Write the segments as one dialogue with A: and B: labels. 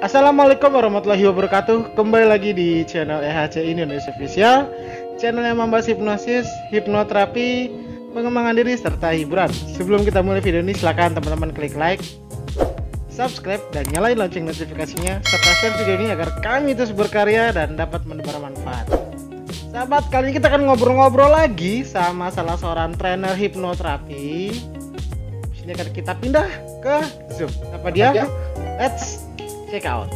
A: Assalamualaikum warahmatullahi wabarakatuh. Kembali lagi di channel EHC Indonesia Official, channel yang membahas hipnosis, hipnoterapi, pengembangan diri serta hiburan. Sebelum kita mulai video ini, silakan teman-teman klik like, subscribe, dan nyalain lonceng notifikasinya, serta share video ini agar kami terus berkarya dan dapat menebar manfaat. Sahabat, kali ini kita akan ngobrol-ngobrol lagi sama salah seorang trainer hipnoterapi. Sini akan kita pindah ke Zoom. Apa dia? Let's check out.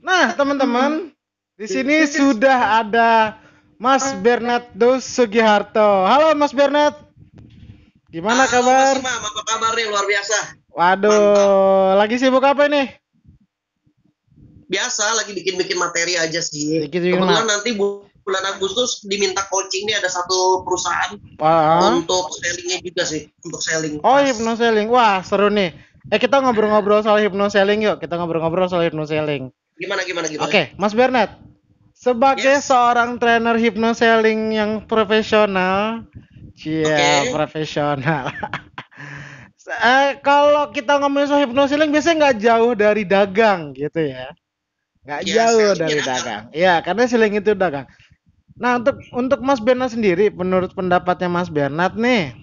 A: Nah, teman-teman, di sini sudah ada Mas Bernardo Sugiharto. Halo Mas Bernard. Gimana kabar?
B: Mas Imam, apa kabar nih? Luar biasa.
A: Waduh, mantap. Lagi sibuk apa ini?
B: Biasa, lagi bikin-bikin materi aja sih.
A: Kebetulan
B: nanti bulan Agustus diminta coaching nih, ada satu perusahaan untuk sellingnya juga sih, untuk selling.
A: Oh, hipnoselling. Wah, seru nih. Kita ngobrol-ngobrol soal hipnoselling yuk. Kita ngobrol-ngobrol soal hipnoselling.
B: Gimana?
A: Oke, Mas Bernard. Sebagai seorang trainer hipnoselling yang profesional, profesional. Kalau kita ngomongin soal hipnoselling biasanya nggak jauh dari dagang gitu ya. Nggak jauh dari dagang. Ya, karena selling itu dagang. Nah, untuk Mas Bernard sendiri, menurut pendapatnya Mas Bernard nih,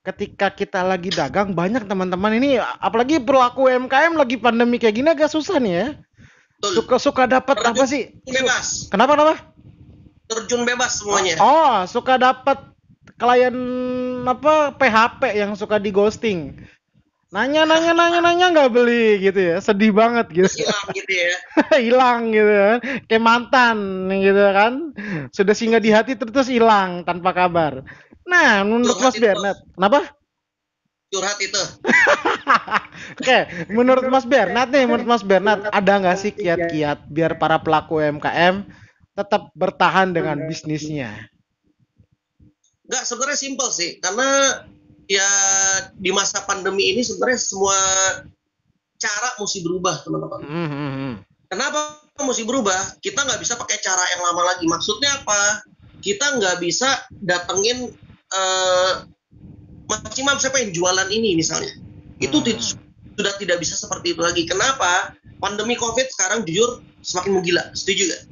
A: ketika kita lagi dagang, banyak teman-teman ini, apalagi pelaku UMKM lagi pandemi kayak gini agak susah nih ya. Suka dapat apa sih?
B: Bebas.
A: Kenapa?
B: Terjun bebas semuanya.
A: Oh, suka dapat klien PHP yang suka di ghosting. Nanya nggak beli gitu ya, sedih banget gitu.
B: Hilang gitu ya.
A: Hilang gitu kan, kayak mantan gitu kan, sudah singgah di hati terus hilang tanpa kabar. Nah, menurut Mas Bernard, kenapa?
B: Curhat itu.
A: Oke, menurut Mas Bernard ada nggak sih kiat-kiat biar para pelaku UMKM tetap bertahan dengan bisnisnya?
B: Nggak, sebenarnya simpel sih, karena ya di masa pandemi ini sebenarnya semua cara mesti berubah, teman-teman. Kenapa mesti berubah? Kita nggak bisa pakai cara yang lama lagi. Maksudnya apa? Kita nggak bisa datengin maksimal saya pengen jualan ini misalnya. Itu sudah tidak bisa seperti itu lagi. Kenapa? Pandemi COVID sekarang jujur semakin menggila. Setuju nggak?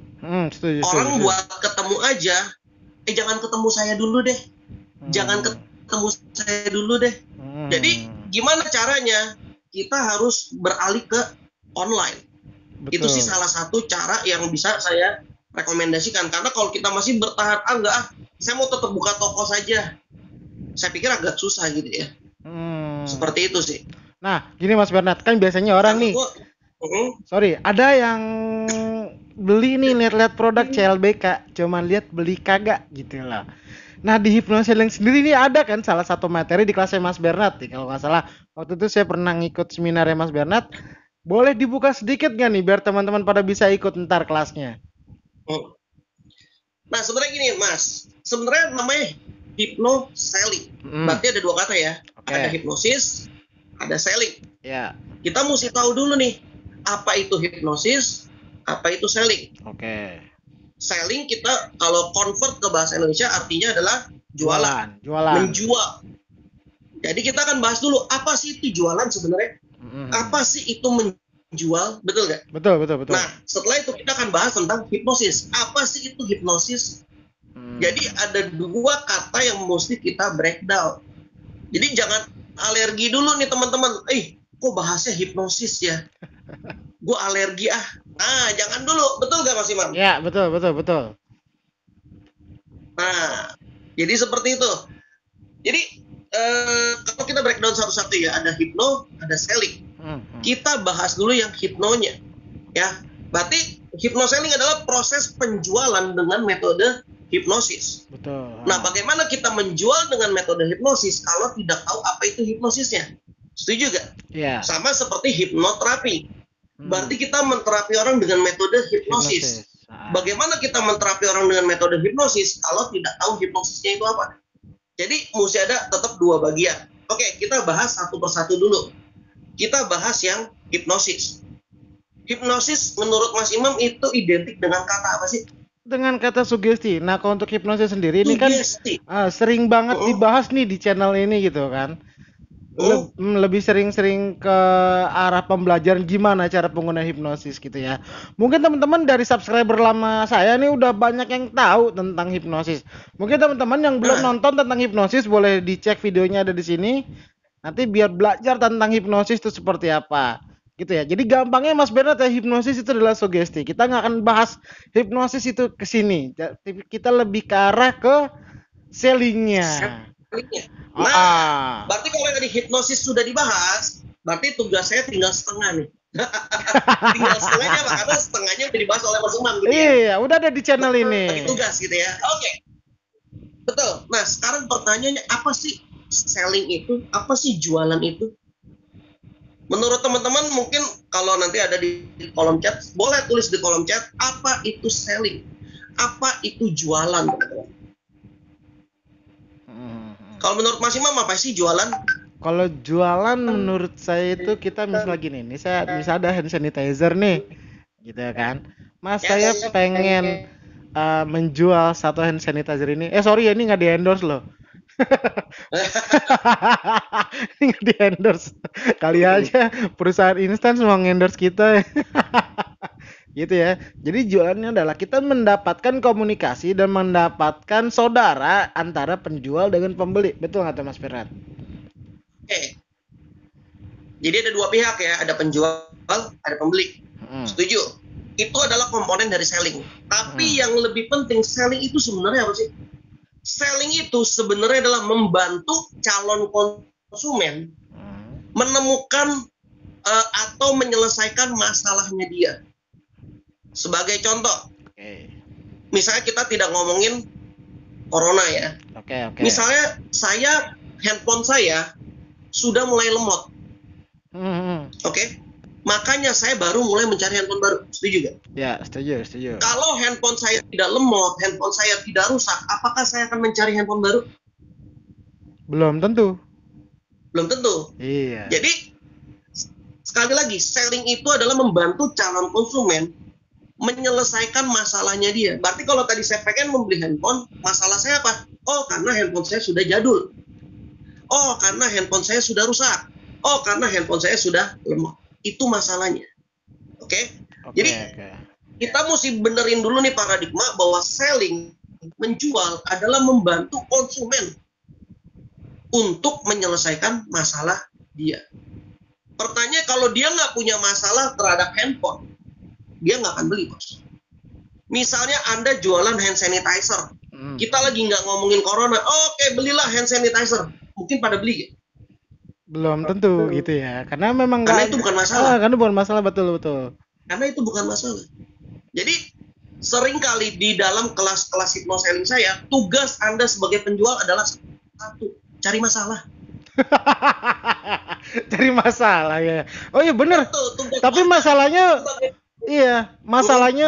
A: Setuju.
B: Orang buat ketemu aja, jangan ketemu saya dulu deh. Jangan ketemu saya dulu deh. Jadi gimana caranya? Kita harus beralih ke online. Betul. Itu sih salah satu cara yang bisa saya rekomendasikan. Karena kalau kita masih bertahan, saya mau tetap buka toko saja, saya pikir agak susah gitu ya. Seperti itu sih.
A: Nah, gini Mas Bernard, kan biasanya orang nih, ada yang beli nih, lihat produk CLBK, cuman lihat beli kagak gitu lah. Nah, di hipnoselling sendiri ini ada kan salah satu materi di kelasnya Mas Bernard nih, kalau nggak salah. Waktu itu saya pernah ngikut seminarnya Mas Bernard. Boleh dibuka sedikit nggak nih biar teman-teman pada bisa ikut ntar kelasnya?
B: Nah, sebenarnya gini Mas, sebenarnya namanya hipnoselling. Berarti ada dua kata ya. Ada hipnosis, ada selling.
A: Ya.
B: Kita mesti tahu dulu nih, apa itu hipnosis, apa itu selling. Selling kita kalau convert ke bahasa Indonesia artinya adalah jualan. Menjual. Jadi kita akan bahas dulu apa sih itu jualan sebenarnya? Apa sih itu menjual? Betul nggak?
A: Betul.
B: Nah, setelah itu kita akan bahas tentang hipnosis. Apa sih itu hipnosis? Jadi ada dua kata yang mesti kita breakdown. Jadi jangan alergi dulu nih teman-teman. Kok bahasnya hipnosis ya? Gue alergi Nah, jangan dulu. Betul gak Mas Imam?
A: Ya, betul.
B: Nah, jadi seperti itu. Jadi, kalau kita breakdown satu-satu ya, ada hipno, ada selling. Kita bahas dulu yang hipnonya. Ya, berarti hipnoselling adalah proses penjualan dengan metode hipnosis.
A: Betul.
B: Nah, bagaimana kita menjual dengan metode hipnosis kalau tidak tahu apa itu hipnosisnya? Setuju gak?
A: Iya.
B: Sama seperti hipnoterapi. Berarti kita menterapi orang dengan metode hipnosis. Bagaimana kita menterapi orang dengan metode hipnosis kalau tidak tahu hipnosisnya itu apa? Jadi mesti ada tetap dua bagian. Oke, kita bahas satu persatu dulu. Kita bahas yang hipnosis. Hipnosis menurut Mas Imam itu identik dengan kata apa sih?
A: dengan kata sugesti. Nah, kalau untuk hipnosis sendiri ini kan
B: Sugesti.
A: sering banget
B: Uh-uh.
A: dibahas nih di channel ini gitu kan. Lebih sering-sering ke arah pembelajaran gimana cara pengguna hipnosis gitu ya. Mungkin teman-teman dari subscriber lama saya nih udah banyak yang tahu tentang hipnosis. Mungkin teman-teman yang belum
B: Nah,
A: nonton tentang hipnosis boleh dicek videonya ada di sini. Nanti biar belajar tentang hipnosis itu seperti apa. Gitu ya. Jadi gampangnya Mas Bernard ya, hipnosis itu adalah sugesti. Kita nggak akan bahas hipnosis itu ke sini. Kita lebih ke arah ke sellingnya.
B: sellingnya.
A: Ah,
B: Nah, berarti kalau tadi hipnosis sudah dibahas, berarti tugas saya tinggal setengah nih. Tinggal setengahnya apa? Karena setengahnya udah dibahas oleh Mas Umam gitu ya.
A: Iya, udah ada di channel ini.
B: Bagi tugas gitu ya. Oke. Betul. Nah, sekarang pertanyaannya apa sih selling itu? Apa sih jualan itu? Menurut teman-teman mungkin kalau nanti ada di kolom chat, boleh tulis di kolom chat apa itu selling? Apa itu jualan? Kalau menurut Mas Imam apa sih jualan?
A: Kalau jualan menurut saya itu kita misalnya gini, nih saya misalnya ada hand sanitizer nih, gitu kan. Mas saya pengen menjual satu hand sanitizer ini. Sorry ya, ini nggak di endorse loh. Ini nggak di endorse. Kali aja perusahaan instan mau endorse kita. Gitu ya. Jadi jualannya adalah kita mendapatkan komunikasi dan mendapatkan saudara antara penjual dengan pembeli. Betul nggak tuh Mas Firman?
B: Oke. Jadi ada dua pihak ya, ada penjual, ada pembeli. Setuju? Itu adalah komponen dari selling. Tapi yang lebih penting selling itu sebenarnya apa sih? Selling itu sebenarnya adalah membantu calon konsumen menemukan atau menyelesaikan masalahnya dia. Sebagai contoh, misalnya kita tidak ngomongin corona ya. Misalnya handphone saya sudah mulai lemot. Makanya saya baru mulai mencari handphone baru. Setuju gak?
A: Ya, setuju.
B: Kalau handphone saya tidak lemot, handphone saya tidak rusak, apakah saya akan mencari handphone baru?
A: Belum tentu.
B: Iya. Jadi sekali lagi, selling itu adalah membantu calon konsumen menyelesaikan masalahnya dia. Berarti kalau tadi saya pengen membeli handphone, masalah saya apa? Oh, karena handphone saya sudah jadul. Oh, karena handphone saya sudah rusak. Oh, karena handphone saya sudah lemot. Itu masalahnya. Oke? Jadi kita mesti benerin dulu nih paradigma bahwa selling, menjual adalah membantu konsumen untuk menyelesaikan masalah dia. Pertanyaan, kalau dia nggak punya masalah terhadap handphone, dia nggak akan beli, bos. Misalnya Anda jualan hand sanitizer, kita lagi nggak ngomongin corona, oke, belilah hand sanitizer, mungkin pada beli ya?
A: Belum tentu gitu ya, karena memang
B: karena itu bukan masalah.
A: Karena bukan masalah, betul.
B: Karena itu bukan masalah. Jadi seringkali di dalam kelas-kelas hipnoselling saya, tugas Anda sebagai penjual adalah satu, cari masalah.
A: Cari masalah ya. Oh iya bener. Tapi masalahnya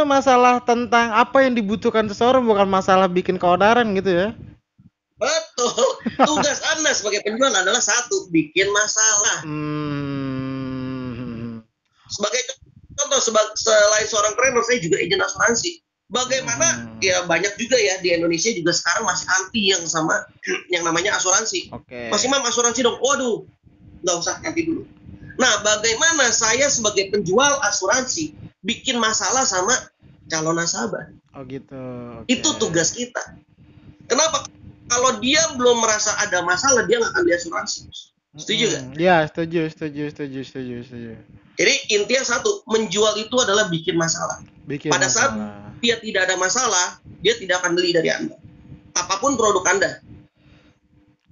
A: masalah tentang apa yang dibutuhkan seseorang, bukan masalah bikin keonaran gitu ya.
B: Betul. Tugas Anda sebagai penjual adalah satu, bikin masalah. Sebagai contoh, selain seorang trainer, saya juga agent asuransi. Bagaimana ya, banyak juga ya di Indonesia juga sekarang masih anti yang sama yang namanya asuransi. Mas Imam, asuransi dong. Waduh, nggak usah, nanti dulu. Nah, bagaimana saya sebagai penjual asuransi bikin masalah sama calon nasabah?
A: Oh gitu.
B: Itu tugas kita. Kenapa? Kalau dia belum merasa ada masalah, dia nggak akan beli asuransi. Setuju nggak?
A: Ya, setuju.
B: Jadi intinya satu, menjual itu adalah bikin masalah. Pada saat dia tidak ada masalah, dia tidak akan beli dari Anda. Apapun produk Anda.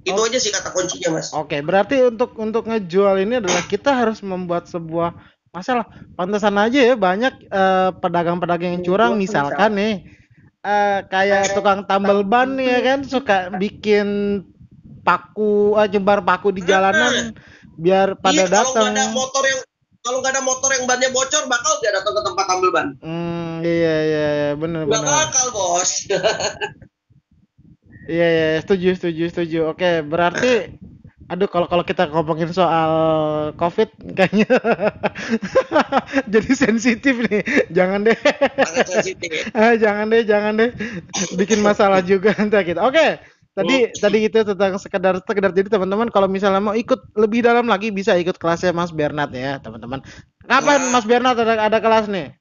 B: Itu aja sih kata kuncinya, Mas.
A: Oke, berarti untuk ngejual ini adalah kita harus membuat sebuah masalah. Pantesan aja ya banyak pedagang-pedagang yang curang, misalkan nih kayak tukang tambal ban ya kan, suka bikin paku, nyebar paku di jalanan biar pada datang.
B: Kalau nggak ada motor yang bannya bocor, bakal dia datang ke tempat tambal ban.
A: Iya, benar.
B: Nggak bakal, bos.
A: Iya, setuju. Oke, berarti Aduh, kalau kita ngomongin soal COVID kayaknya jadi sensitif nih. Jangan deh.
B: Sangat sensitif.
A: Jangan deh. Bikin masalah juga nanti kita. Oke. Tadi
B: Hmm.
A: tadi itu tentang sekedar jadi teman-teman kalau misalnya mau ikut lebih dalam lagi bisa ikut kelasnya Mas Bernard ya, teman-teman. Kapan
B: Nah,
A: Mas Bernard ada kelas nih?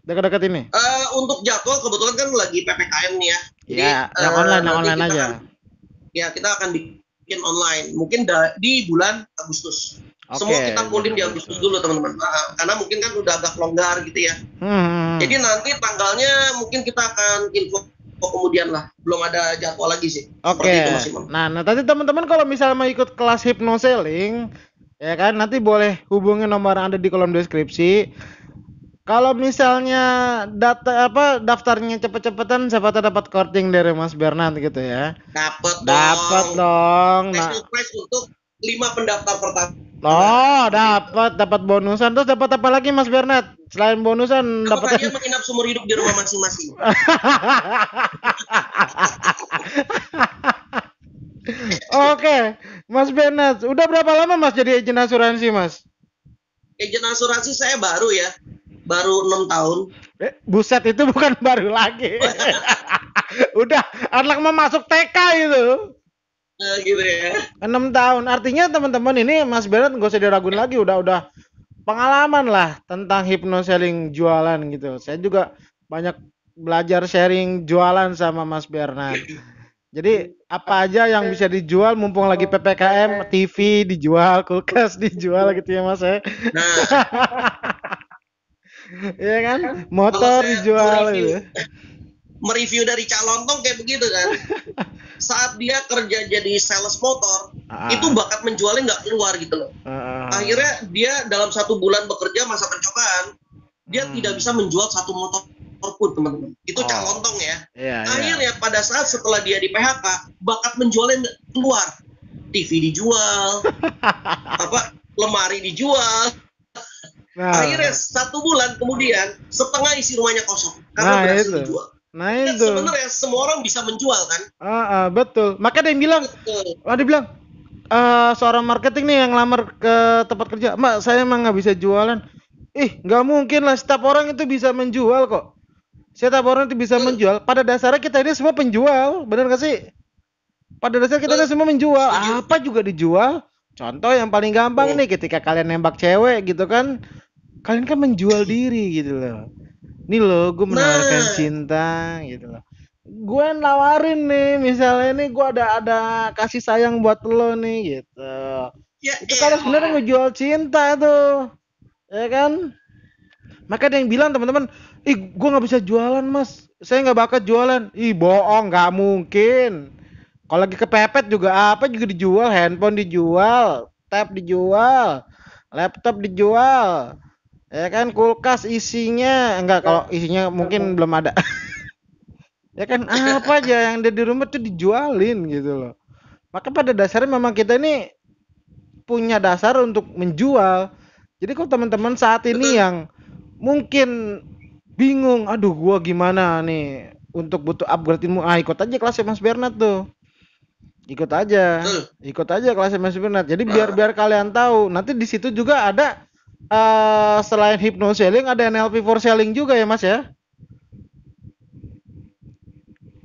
A: Dekat-dekat ini?
B: untuk jadwal kebetulan kan lagi PPKM nih ya. Jadi
A: Ya, yang
B: nanti
A: online
B: kita
A: aja.
B: akan kita akan bikin online. Mungkin di bulan Agustus. Semua
A: Oke.
B: kita fullin di Agustus dulu teman-teman. Karena mungkin kan udah agak longgar gitu ya. Jadi nanti tanggalnya mungkin kita akan info kemudian lah. Belum ada jadwal lagi sih.
A: Oke.
B: Seperti itu Mas Imam.
A: Nah, tadi teman-teman kalau misalnya mau ikut kelas hypnoselling, ya kan, nanti boleh hubungi nomor yang ada di kolom deskripsi. Kalau misalnya daftarnya cepet-cepetan, siapa tahu dapat korting dari Mas Bernard gitu ya.
B: Dapat
A: dong.
B: Nah, prize untuk 5 pendaftar pertama.
A: Oh, dapat bonusan. Terus dapat apa lagi Mas Bernard? Selain bonusan
B: dapat hadiah menginap seumur hidup di rumah masing-masing.
A: Oke, Mas Bernard, udah berapa lama Mas jadi agen asuransi Mas?
B: Agen asuransi saya baru ya, baru 6 tahun.
A: Buset, itu bukan baru lagi. Udah anak mau masuk TK itu.
B: Gitu ya.
A: 6 tahun. Artinya teman-teman ini Mas Bernard nggak usah diraguin lagi, udah pengalaman lah tentang hypnoselling jualan gitu. Saya juga banyak belajar sharing jualan sama Mas Bernard. Jadi apa aja yang bisa dijual mumpung lagi PPKM, TV dijual, kulkas dijual gitu ya Mas ya.
B: Nah,
A: iya kan? Motor dijual gitu.
B: Mereview dari Cak Lontong kayak begitu kan. Saat dia kerja jadi sales motor, itu bakat menjualnya nggak keluar gitu loh. Akhirnya dia dalam 1 bulan bekerja masa percobaan, dia tidak bisa menjual 1 motor pun teman-teman. Itu Cak Lontong ya. Akhirnya pada saat setelah dia di PHK, bakat menjualnya nggak keluar. TV dijual, lemari dijual. Akhirnya 1 bulan kemudian setengah isi rumahnya kosong karena berhasil dijual.
A: Nah
B: kan
A: itu
B: sebenarnya semua orang bisa menjual kan.
A: Betul. Maka dia bilang, dia bilang seorang marketing nih yang lamar ke tempat kerja, Mbak saya emang nggak bisa jualan. Nggak mungkin lah, setiap orang itu bisa menjual kok. Setiap orang itu bisa menjual. Pada dasarnya kita ini semua penjual, benar nggak sih? Pada dasarnya kita ini semua menjual. Apa juga dijual. Contoh yang paling gampang nih, ketika kalian nembak cewek gitu kan, kalian kan menjual diri gitu loh. Nih loh, gue menawarkan cinta gitu loh. Gue nawarin nih, misalnya nih gue ada kasih sayang buat lo nih gitu. Itu kalian sebenarnya ngejual cinta tuh, ya kan? Maka ada yang bilang teman-teman, gue nggak bisa jualan Mas, saya nggak bakat jualan. Bohong, nggak mungkin. Kalau lagi kepepet juga apa juga dijual, handphone dijual, tab dijual, laptop dijual. Ya kan, kulkas isinya enggak, kalau isinya mungkin belum ada. Ya kan, apa aja yang ada di rumah tuh dijualin gitu loh. Maka pada dasarnya memang kita ini punya dasar untuk menjual. Jadi kalau teman-teman saat ini yang mungkin bingung, aduh gua gimana nih untuk butuh upgrade ilmu, ikut aja kelasnya Mas Bernard tuh. Ikut aja kelasnya Mas Bernard. Jadi biar kalian tahu. Nanti di situ juga ada selain hypnoselling ada NLP for selling juga ya Mas ya.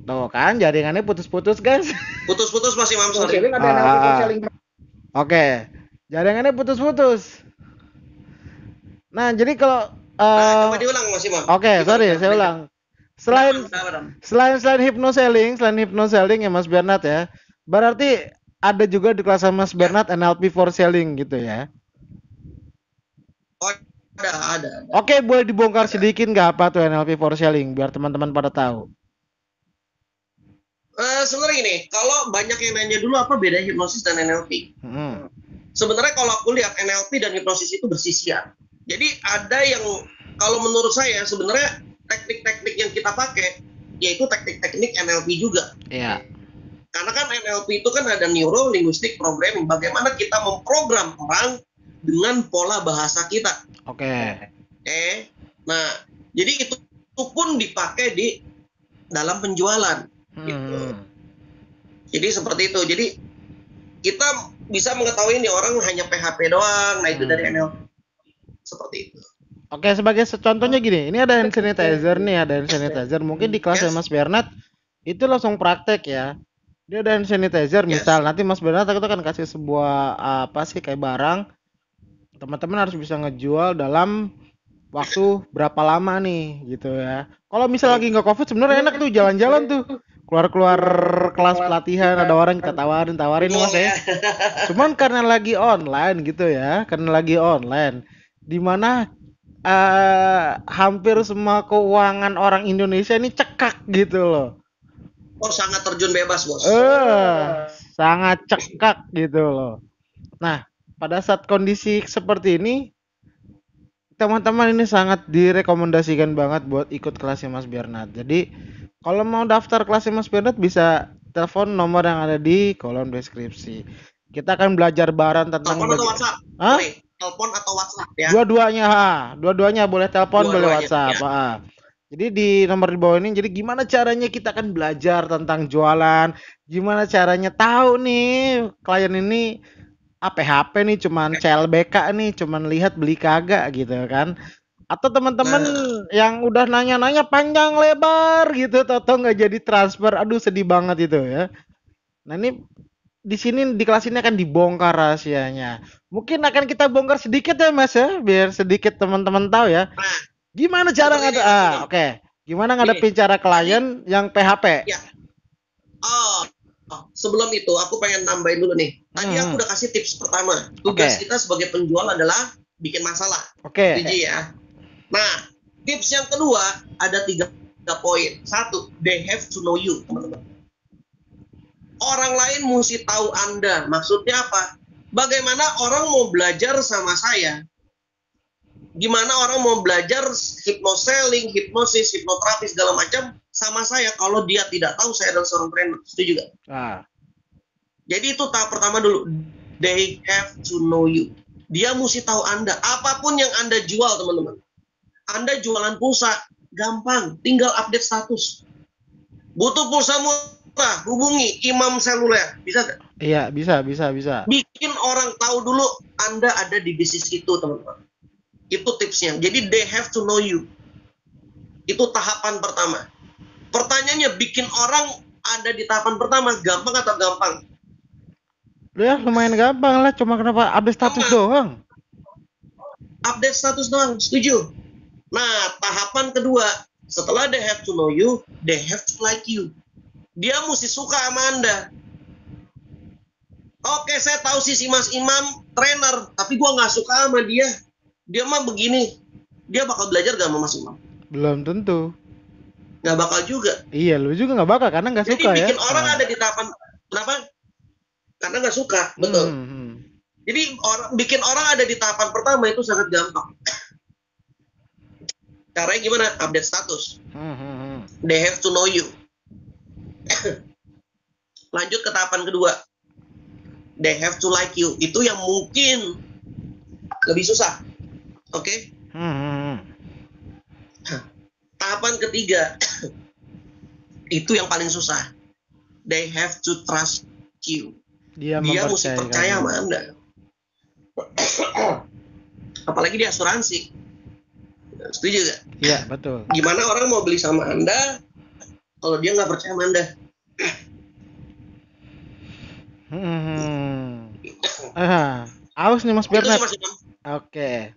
A: Tuh kan jaringannya putus-putus guys.
B: Putus-putus Mas Imam, sorry.
A: Ada NLP for selling. Oke. Jaringannya putus-putus. Nah, jadi kalau
B: coba diulang Mas Imam.
A: Oke, sorry, saya ulang. Selain hypnoselling ya Mas Bernard ya. Berarti ada juga di kelas Mas Bernard NLP for selling gitu ya.
B: Ada.
A: Oke, boleh dibongkar sedikit nggak apa tuh NLP for selling biar teman-teman pada tahu.
B: Sebenarnya gini, kalau banyak yang nanya dulu apa beda hipnosis dan NLP. Sebenarnya kalau aku lihat NLP dan hipnosis itu bersisian. Jadi ada yang kalau menurut saya sebenarnya teknik-teknik yang kita pakai yaitu teknik-teknik NLP juga.
A: Iya.
B: Karena kan NLP itu kan ada neuro linguistic programming, bagaimana kita memprogram orang dengan pola bahasa kita.
A: Oke.
B: Nah, jadi itu pun dipakai di dalam penjualan. Gitu. Jadi seperti itu. Jadi kita bisa mengetahui nih orang hanya PHP doang. Nah itu dari NLP seperti itu.
A: Oke, sebagai contohnya gini, ini ada hand sanitizer nih, ada hand sanitizer. Mungkin di kelasnya Mas Bernard itu langsung praktek ya. Dia ada hand sanitizer, misal nanti Mas Bernard itu akan kasih sebuah apa sih kayak barang. Teman-teman harus bisa ngejual dalam waktu berapa lama nih gitu ya. Kalau misal lagi nggak COVID sebenarnya enak tuh jalan-jalan tuh. Keluar-keluar kelas pelatihan ada orang kita tawarin Mas ya. Cuman karena lagi online gitu ya, karena lagi online dimana hampir semua keuangan orang Indonesia ini cekak gitu loh.
B: Oh sangat terjun bebas bos.
A: Sangat cekak gitu loh. Nah pada saat kondisi seperti ini teman-teman ini sangat direkomendasikan banget buat ikut kelasnya Mas Bernard. Jadi kalau mau daftar kelasnya Mas Bernard bisa telepon nomor yang ada di kolom deskripsi. Kita akan belajar bareng tentang
B: telepon atau WhatsApp. Telepon atau WhatsApp ya.
A: Dua-duanya boleh telepon, boleh WhatsApp. Ya. Jadi di nomor di bawah ini, jadi gimana caranya kita akan belajar tentang jualan, gimana caranya tahu nih klien ini PHP nih, cuman CLBK nih, cuman lihat beli kagak gitu kan. Atau teman-teman yang udah nanya-nanya panjang lebar gitu, toto nggak jadi transfer, aduh sedih banget itu ya. Nah ini di sini di kelas ini akan dibongkar rahasianya. Mungkin akan kita bongkar sedikit ya Mas ya, biar sedikit teman-teman tahu ya. Gimana cara gimana ngadepin cara klien yang PHP?
B: Ya. Sebelum itu aku pengen nambahin dulu nih. Tadi aku udah kasih tips pertama. Tugas kita sebagai penjual adalah bikin masalah. Setuju ya. Nah, tips yang kedua ada 3 poin. 1, they have to know you, teman-teman. Orang lain mesti tahu Anda. Maksudnya apa? Bagaimana orang mau belajar sama saya? Gimana orang mau belajar hypnoselling, hipnosis, hipnoterapi segala macam sama saya kalau dia tidak tahu saya adalah seorang trainer? Setuju gak? Jadi itu tahap pertama dulu. They have to know you. Dia mesti tahu Anda. Apapun yang Anda jual, teman-teman. Anda jualan pulsa, gampang. Tinggal update status. Butuh pulsa murah, hubungi Imam Seluler. Bisa gak?
A: Iya, bisa.
B: Bikin orang tahu dulu Anda ada di bisnis itu, teman-teman. Itu tipsnya. Jadi they have to know you. Itu tahapan pertama. Pertanyaannya, bikin orang ada di tahapan pertama, gampang atau gampang?
A: Ya, lumayan gampang lah. Cuma kenapa update status doang?
B: Update status doang, setuju. Nah, tahapan kedua, setelah they have to know you, they have to like you. Dia mesti suka sama Anda. Oke, saya tahu si Mas Imam trainer, tapi gua nggak suka sama dia. Dia mah begini. Dia bakal belajar gak sama Mas Imam?
A: Belum tentu.
B: Nggak bakal juga.
A: Iya, lu juga nggak bakal karena nggak suka ya.
B: Jadi bikin orang ada di tahapan, kenapa? Karena nggak suka, betul. Jadi bikin orang ada di tahapan pertama itu sangat gampang. Caranya gimana? Update status. They have to know you. Lanjut ke tahapan kedua. They have to like you. Itu yang mungkin lebih susah. Oke? Tahapan ketiga. Itu yang paling susah. They have to trust you. Dia mesti percaya sama Anda. Apalagi di asuransi. Setuju gak?
A: Iya, betul.
B: Gimana orang mau beli sama Anda kalau dia nggak percaya sama Anda?
A: Awas nih Mas Bernard. Oke.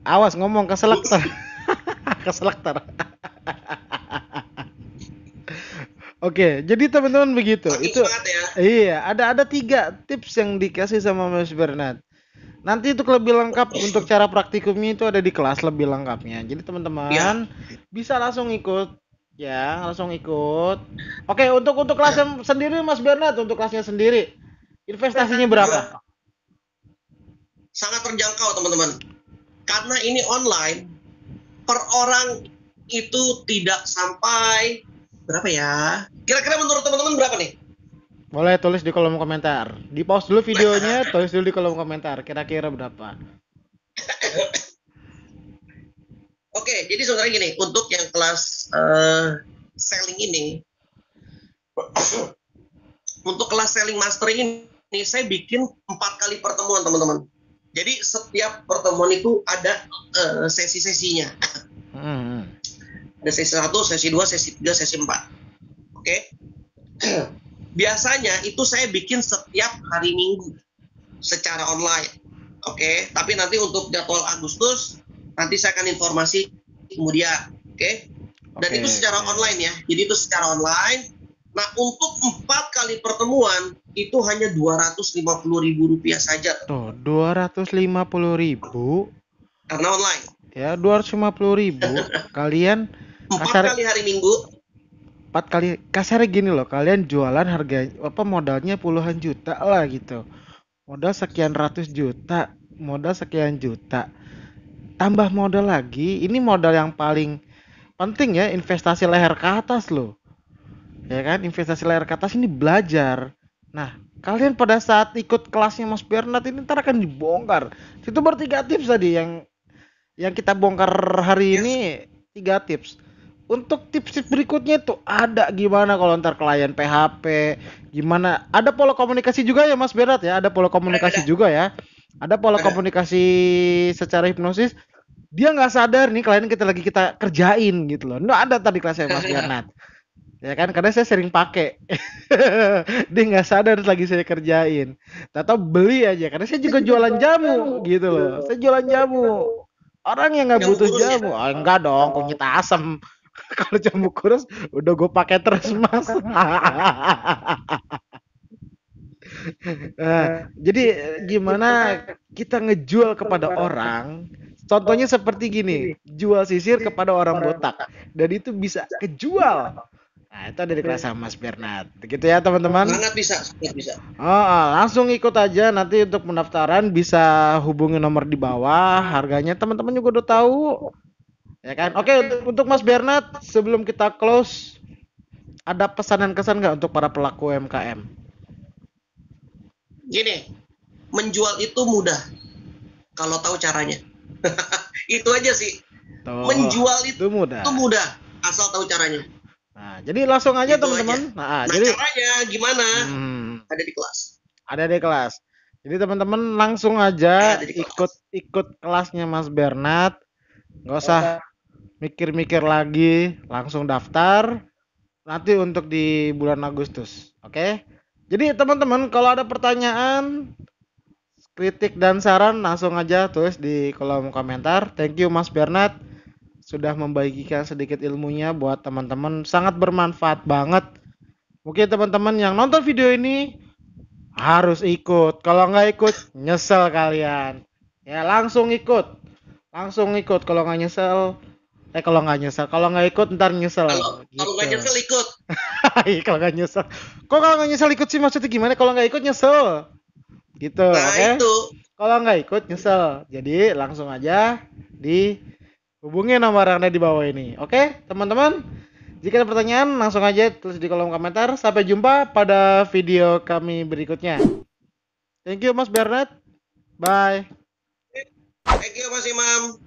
A: Awas ngomong ke selektor. Oke, jadi teman-teman begitu. Itu ya. Iya, ada 3 tips yang dikasih sama Mas Bernard. Nanti itu lebih lengkap untuk cara praktikumnya itu ada di kelas lebih lengkapnya. Jadi teman-teman bisa langsung ikut ya, langsung ikut. Oke, untuk kelasnya sendiri Mas Bernard, untuk kelasnya sendiri investasinya berapa?
B: Sangat terjangkau teman-teman. Karena ini online, per orang itu tidak sampai berapa ya? Kira-kira menurut teman-teman berapa nih?
A: Boleh tulis di kolom komentar. Di pause dulu videonya, tulis dulu di kolom komentar. Kira-kira berapa?
B: Oke, jadi sebenarnya gini, untuk yang kelas selling ini, untuk kelas selling master ini, nih saya bikin 4 kali pertemuan teman-teman. Jadi setiap pertemuan itu ada sesi-sesinya. Ada sesi 1, sesi 2, sesi 3, sesi 4. Oke. Biasanya itu saya bikin setiap hari Minggu secara online. Oke. Tapi nanti untuk jadwal Agustus nanti saya akan informasi kemudian. Oke. Dan itu secara online ya. Jadi itu secara online. Nah, untuk 4 kali pertemuan itu hanya Rp250.000 saja.
A: Tuh, 250.000
B: karena online.
A: Ya, 250.000. Kalian
B: 4 kali hari Minggu.
A: 4 kali, kasarnya gini loh, kalian jualan harga modalnya puluhan juta lah gitu. Modal sekian ratus juta, modal sekian juta. Tambah modal lagi, ini modal yang paling penting ya, investasi leher ke atas loh. Ya kan, investasi leher ke atas ini belajar. Nah, kalian pada saat ikut kelasnya Mas Bernard ini ntar akan dibongkar. Itu bertiga tips tadi yang kita bongkar hari ini, 3 tips. Untuk tips berikutnya tuh ada gimana kalau ntar klien PHP, gimana? Ada pola komunikasi juga ya Mas Bernard ya, ada pola komunikasi juga ya. Ada pola komunikasi secara hipnosis. Dia nggak sadar nih klien kita kerjain gitu loh. Nah, ada tadi kelasnya Mas Bernard. Ya kan, karena saya sering pakai. Dia nggak sadar lagi saya kerjain. Tahu beli aja, karena saya juga jualan jamu gitu loh. Saya jualan jamu. Orang yang nggak butuh jamu, enggak dong, kunyit asam. Kalau jamu kurus udah gue pakai terus Mas. Jadi gimana kita ngejual kepada orang? Contohnya seperti gini, jual sisir kepada orang botak, dan itu bisa kejual. Nah, itu ada di kelas sama Mas Bernard. Gitu ya, teman-teman.
B: Sangat bisa.
A: Langsung ikut aja, nanti untuk pendaftaran bisa hubungi nomor di bawah. Harganya teman-teman juga udah tahu. Ya kan? Oke, untuk Mas Bernard, sebelum kita close, ada pesan dan kesan nggak untuk para pelaku UMKM?
B: Gini, menjual itu mudah kalau tahu caranya. Itu aja sih. Menjual itu mudah asal tahu caranya.
A: Nah, jadi langsung aja teman-teman.
B: Nah, jadi caranya gimana? Ada di kelas.
A: Ada di kelas. Jadi teman-teman langsung aja ikut kelasnya Mas Bernard. Nggak usah mikir-mikir lagi, langsung daftar. Nanti untuk di bulan Agustus. Oke? Jadi teman-teman kalau ada pertanyaan, kritik dan saran langsung aja tulis di kolom komentar. Thank you Mas Bernard sudah membagikan sedikit ilmunya buat teman-teman, sangat bermanfaat banget. Mungkin teman-teman yang nonton video ini harus ikut. Kalau nggak ikut nyesel kalian. Ya langsung ikut. Kalau nggak nyesel, kalau nggak ikut ntar nyesel.
B: Kalau nggak nyesel ikut.
A: Kalau nggak nyesel. Kok kalau nggak nyesel ikut sih, maksudnya gimana? Kalau nggak ikut nyesel. Gitu, oke? Kalau nggak ikut nyesel. Jadi langsung aja hubungi nomor yang ada di bawah ini. Oke, teman-teman? Jika ada pertanyaan, langsung aja tulis di kolom komentar. Sampai jumpa pada video kami berikutnya. Thank you, Mas Bernard. Bye.
B: Thank you, Mas Imam.